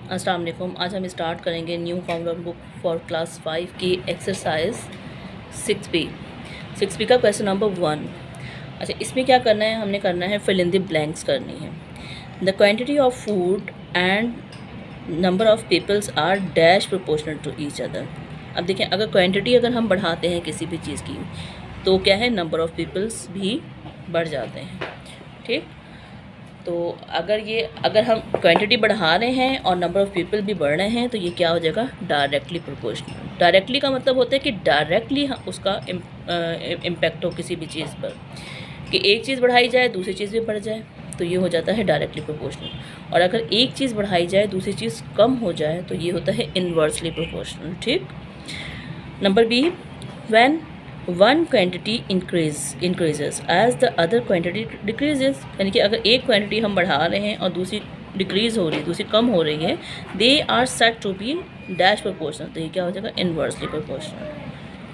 अस्सलाम वालेकुम। आज हम स्टार्ट करेंगे new formula book for class 5 की एक्सरसाइज 6B का क्वेश्चन नंबर 1। अच्छा, इसमें क्या करना है, हमने करना है फिल इन द ब्लैंक्स करनी है। The quantity of food and number of peoples are dash proportional to each other. अब देखें, अगर क्वांटिटी अगर हम बढ़ाते हैं किसी भी चीज़ की तो क्या है, नंबर ऑफ़ पीपल्स भी बढ़ जाते हैं। ठीक, तो अगर हम क्वांटिटी बढ़ा रहे हैं और नंबर ऑफ़ पीपल भी बढ़ रहे हैं तो ये क्या हो जाएगा, डायरेक्टली प्रोपोर्शनल। डायरेक्टली का मतलब होता है कि डायरेक्टली उसका इम्पैक्ट हो किसी भी चीज़ पर, कि एक चीज़ बढ़ाई जाए दूसरी चीज़ भी बढ़ जाए, तो ये हो जाता है डायरेक्टली प्रोपोर्शनल। और अगर एक चीज़ बढ़ाई जाए दूसरी चीज़ कम हो जाए तो ये होता है इन्वर्सली प्रोपोर्शनल। ठीक, number B, when one quantity increases as the other quantity decreases, यानी कि अगर एक क्वांटिटी हम बढ़ा रहे हैं और दूसरी डिक्रीज़ हो रही है, दूसरी कम हो रही है, they are said to be dash proportional, तो ये क्या हो जाएगा, इन्वर्सली प्रोपोर्शनल।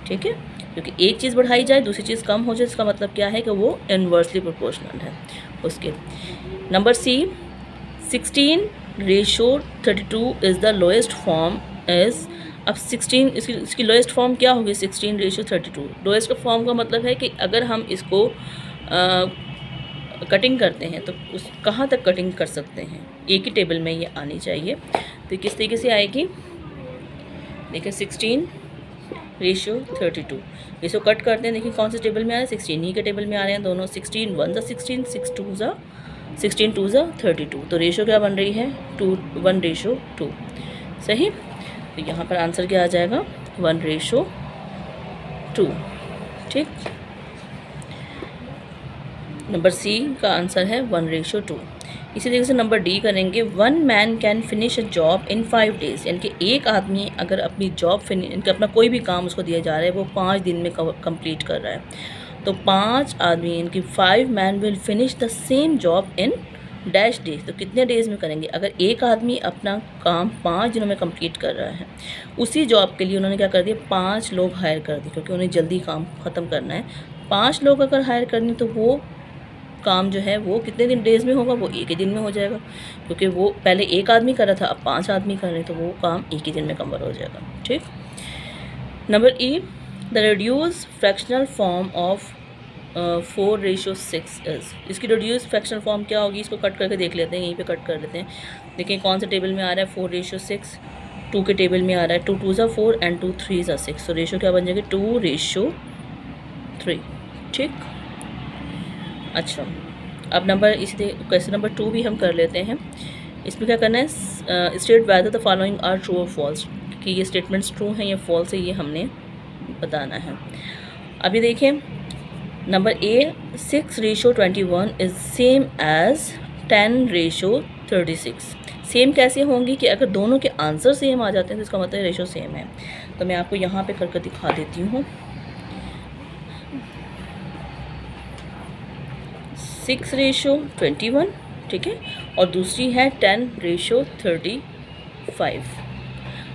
ठीक है, क्योंकि एक चीज़ बढ़ाई जाए दूसरी चीज़ कम हो जाए, इसका मतलब क्या है कि वो इन्वर्सली प्रोपोर्शनल है उसके। Number C, 16:32 is the lowest form is. अब 16 इसकी लोएस्ट फॉर्म क्या होगी, 16:32। लोएस्ट फॉर्म का मतलब है कि अगर हम इसको कटिंग करते हैं तो उस कहाँ तक कटिंग कर सकते हैं, एक ही टेबल में ये आनी चाहिए। तो किस तरीके से आएगी, देखिए 16:32, इसको कट करते हैं। देखिए कौन से टेबल में आ रहे हैं, 16 ही के टेबल में आ रहे हैं दोनों। 16 1 ज़ा 16, 16 2 ज़ा 32, तो रेशो क्या बन रही है, 1:2। सही, तो यहाँ पर आंसर क्या आ जाएगा, 1:2। ठीक, नंबर सी का आंसर है 1:2। इसी तरीके से नंबर डी करेंगे। 1 man can finish a job in 5 days, यानी कि एक आदमी अगर अपनी जॉब इनका अपना कोई भी काम उसको दिया जा रहा है वो 5 दिन में कंप्लीट कर रहा है, तो 5 आदमी इनकी 5 man will finish the same job in dash days, तो कितने डेज़ में करेंगे। अगर एक आदमी अपना काम 5 दिनों में कंप्लीट कर रहा है, उसी जॉब के लिए उन्होंने क्या कर दिया, 5 लोग हायर कर दिए, क्योंकि उन्हें जल्दी काम ख़त्म करना है। 5 लोग अगर हायर करनी तो वो काम जो है वो कितने दिन डेज़ में होगा, वो एक ही दिन में हो जाएगा, क्योंकि वो पहले एक आदमी कर रहा था, अब 5 आदमी कर रहे हैं, तो वो काम एक ही दिन में कवर हो जाएगा। ठीक, number E, the reduce fractional form of 4:6 is. इसकी रिड्यूस फ्रैक्शनल फॉर्म क्या होगी, इसको कट करके देख लेते हैं, यहीं पे कट कर लेते हैं। देखिए कौन से टेबल में आ रहा है, 4:6, 2 के टेबल में आ रहा है, 2 2 ज़ा 4 एंड 2 3 ज़ा 6, तो रेशो क्या बन जाएगी, 2:3। ठीक, अच्छा, अब क्वेश्चन नंबर 2 भी हम कर लेते हैं। इसमें क्या करना है, state whether the following are true और फॉल्स, कि ये स्टेटमेंट्स ट्रू हैं या फॉल्स है, ये हमने बताना है। अभी देखिए number A, 6:21 is same as 10:36। Same कैसे होंगी, कि अगर दोनों के आंसर सेम आ जाते हैं तो इसका मतलब रेशो सेम है। तो मैं आपको यहाँ पे करके दिखा देती हूँ। 6:21, ठीक है, और दूसरी है 10:35।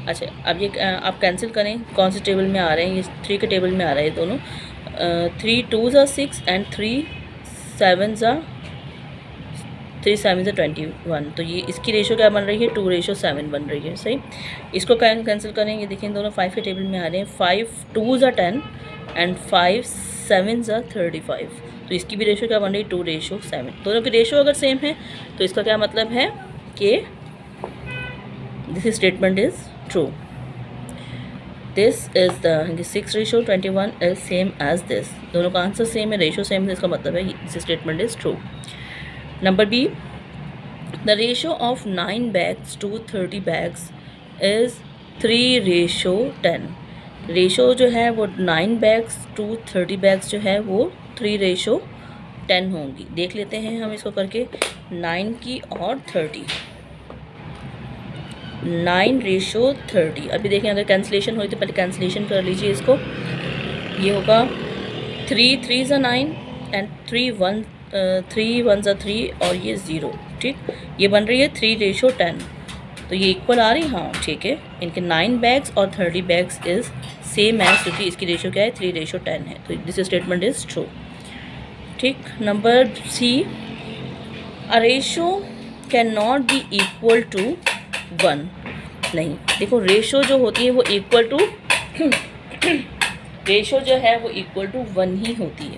अच्छा, अब ये आप कैंसिल करें, कौन से टेबल में आ रहे हैं, ये 3 के टेबल में आ रहा है ये दोनों। 3 2 ज़ा 6 एंड 3 7 ज़ा 21, तो ये इसकी रेशो क्या बन रही है, 2:7 बन रही है। सही, इसको कैंसिल करें, ये देखें दोनों 5 के टेबल में आ रहे हैं। 5 2 ज़ा 10 एंड 5 7 ज़ा 35, तो इसकी भी रेशो क्या बन रही है, 2:7। दोनों की रेशो अगर सेम है तो इसका क्या मतलब है कि this statement is true. This is the 6:21 is same as this, दोनों का आंसर सेम है, रेशो सेम है, इसका मतलब है this statement is true. Number B, the ratio of 9 bags to 30 bags is 3:10। Ratio जो है वो 9 bags to 30 bags जो है वो 3:10 होंगी। देख लेते हैं हम इसको करके, 9 की और 30, 9:30। अभी देखें अगर कैंसिलेशन हुई तो पहले कैंसिलेशन कर लीजिए इसको। ये होगा 3 3 ज़ा 9 एंड 3 1 ज़ा 3 और ये 0। ठीक, ये बन रही है 3:10, तो ये इक्वल आ रही है। हाँ ठीक है, इनके 9 bags और 30 bags इज़ सेम है, क्योंकि इसकी रेशो क्या है, 3:10 है, तो दिस स्टेटमेंट इज़ ट्रू। ठीक, number C, a ratio can not be equal to 1 नहीं, देखो रेशो जो होती है वो इक्वल टू रेशो जो है वो इक्वल टू 1 ही होती है,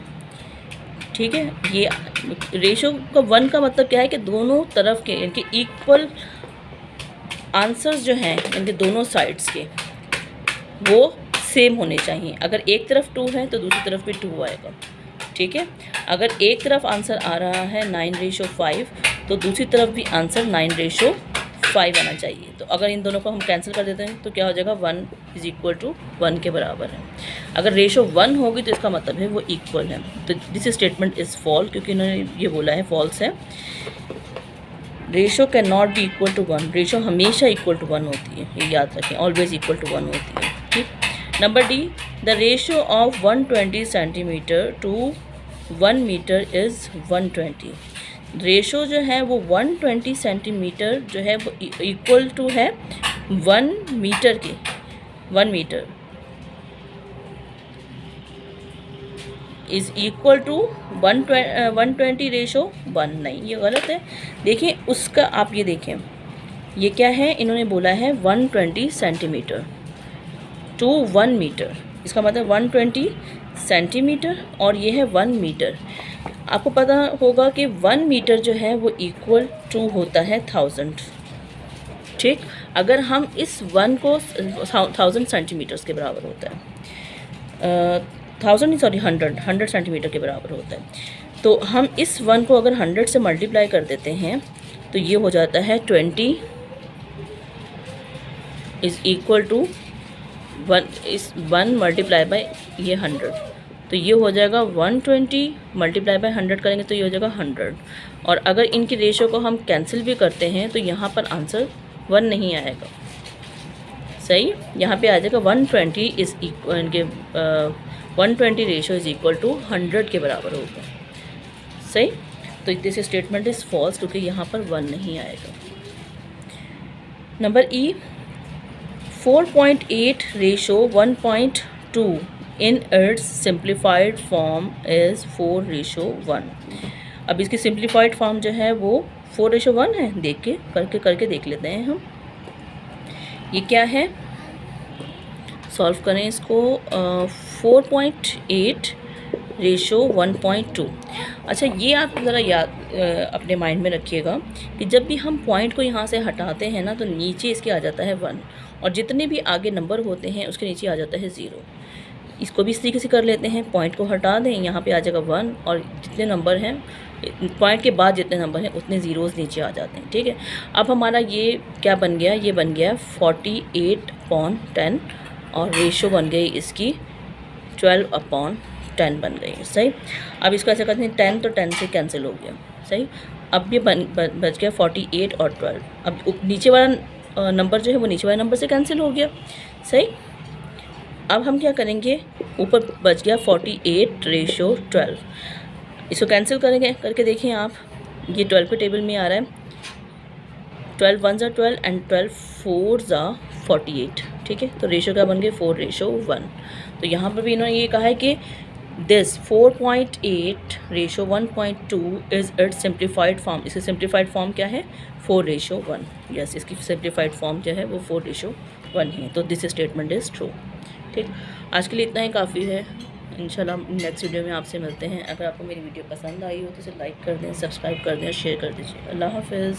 ठीक है। ये रेशो का 1 का मतलब क्या है कि दोनों तरफ के इनके इक्वल आंसर्स जो हैं इनके दोनों साइड्स के वो सेम होने चाहिए। अगर एक तरफ 2 है तो दूसरी तरफ भी 2 आएगा, ठीक है। अगर एक तरफ आंसर आ रहा है 9:5 तो दूसरी तरफ भी आंसर 9:5 आना चाहिए। तो अगर इन दोनों को हम कैंसिल कर देते हैं तो क्या हो जाएगा, 1 = 1 के बराबर है। अगर रेशो 1 होगी तो इसका मतलब है वो इक्वल है। तो दिस स्टेटमेंट इज़ फॉल्स, क्योंकि इन्होंने ये बोला है फॉल्स है। Ratio can not be equal to 1, ratio हमेशा इक्वल टू 1 होती है, ये याद रखें, ऑलवेज इक्वल टू 1 होती है, ठीक। Number D, the ratio of 120 centimetre to 1 metre is 120। Ratio जो है वो 120 सेंटीमीटर जो है वो इक्वल टू है 1 मीटर के। 1 metre is equal to 120 ratio 1, नहीं ये गलत है। देखिए उसका आप ये देखें, ये क्या है, इन्होंने बोला है 120 सेंटीमीटर टू 1 मीटर, इसका मतलब 120 सेंटीमीटर और ये है 1 मीटर। आपको पता होगा कि 1 मीटर जो है वो इक्वल टू होता है 1000, ठीक। अगर हम इस 1 को 1000 सेंटीमीटर्स के बराबर होता है, 1000 नहीं सॉरी 100 सेंटीमीटर के बराबर होता है। तो हम इस 1 को अगर 100 से मल्टीप्लाई कर देते हैं तो ये हो जाता है 20 is equal to 1 multiply by ये 100, तो ये हो जाएगा 120 मल्टीप्लाई बाय 100 करेंगे तो ये हो जाएगा 100। और अगर इनकी रेशो को हम कैंसिल भी करते हैं तो यहाँ पर आंसर 1 नहीं आएगा, सही। यहाँ पे आ जाएगा 120 इज़ इक्वल इनके 120 रेशो इज़ इक्वल टू 100 के बराबर होगा, सही। तो दिस स्टेटमेंट इज़ फॉल्स, क्योंकि यहाँ पर 1 नहीं आएगा। Number E, 4.8 ratio 1.2 in its simplified form is 4:1। अब इसकी सिंप्लीफाइड फॉर्म जो है वो 4:1 है। देख के करके देख लेते हैं हम, ये क्या है, सॉल्व करें इसको। 4.8 रेशो 1.2। अच्छा ये आप ज़रा याद अपने माइंड में रखिएगा कि जब भी हम पॉइंट को यहाँ से हटाते हैं ना तो नीचे इसके आ जाता है 1, और जितने भी आगे नंबर होते हैं उसके नीचे आ जाता है 0। इसको भी इस तरीके से कर लेते हैं, पॉइंट को हटा दें, यहाँ पे आ जाएगा 1 और जितने नंबर हैं पॉइंट के बाद जितने नंबर हैं उतने ज़ीरोज़ नीचे आ जाते हैं, ठीक है। अब हमारा ये क्या बन गया, ये बन गया 48/10 और रेशो बन गई इसकी 12/10 बन गई, सही। अब इसको ऐसे करते हैं 10 तो 10 से कैंसिल हो गया, सही। अब ये बच गया 48 और 12। अब नीचे वाला नंबर जो है वो नीचे वाले नंबर से कैंसिल हो गया, सही। अब हम क्या करेंगे, ऊपर बच गया 48:12, इसको कैंसिल करेंगे, करके देखें आप, ये 12 के टेबल में आ रहा है, 12 1 ज़ा 12 एंड 12 4 ज़ा 48, ठीक है। तो रेशो क्या बन गए 4:1। तो यहाँ पर भी इन्होंने ये कहा है कि this 4.8 ratio 1.2 is it's simplified form. इसकी सिंप्लीफाइड फॉर्म क्या है 4:1। यस, इसकी सिंप्लीफाइड फॉर्म जो है वो 4:1 है। तो दिस स्टेटमेंट इज़ ट्रू, ठीक। आज के लिए इतना ही काफ़ी है। इंशाल्लाह नेक्स्ट वीडियो में आपसे मिलते हैं। अगर आपको मेरी वीडियो पसंद आई हो तो इसे लाइक कर दें, सब्सक्राइब कर दें और शेयर कर दीजिए। अल्लाह हाफ़िज़।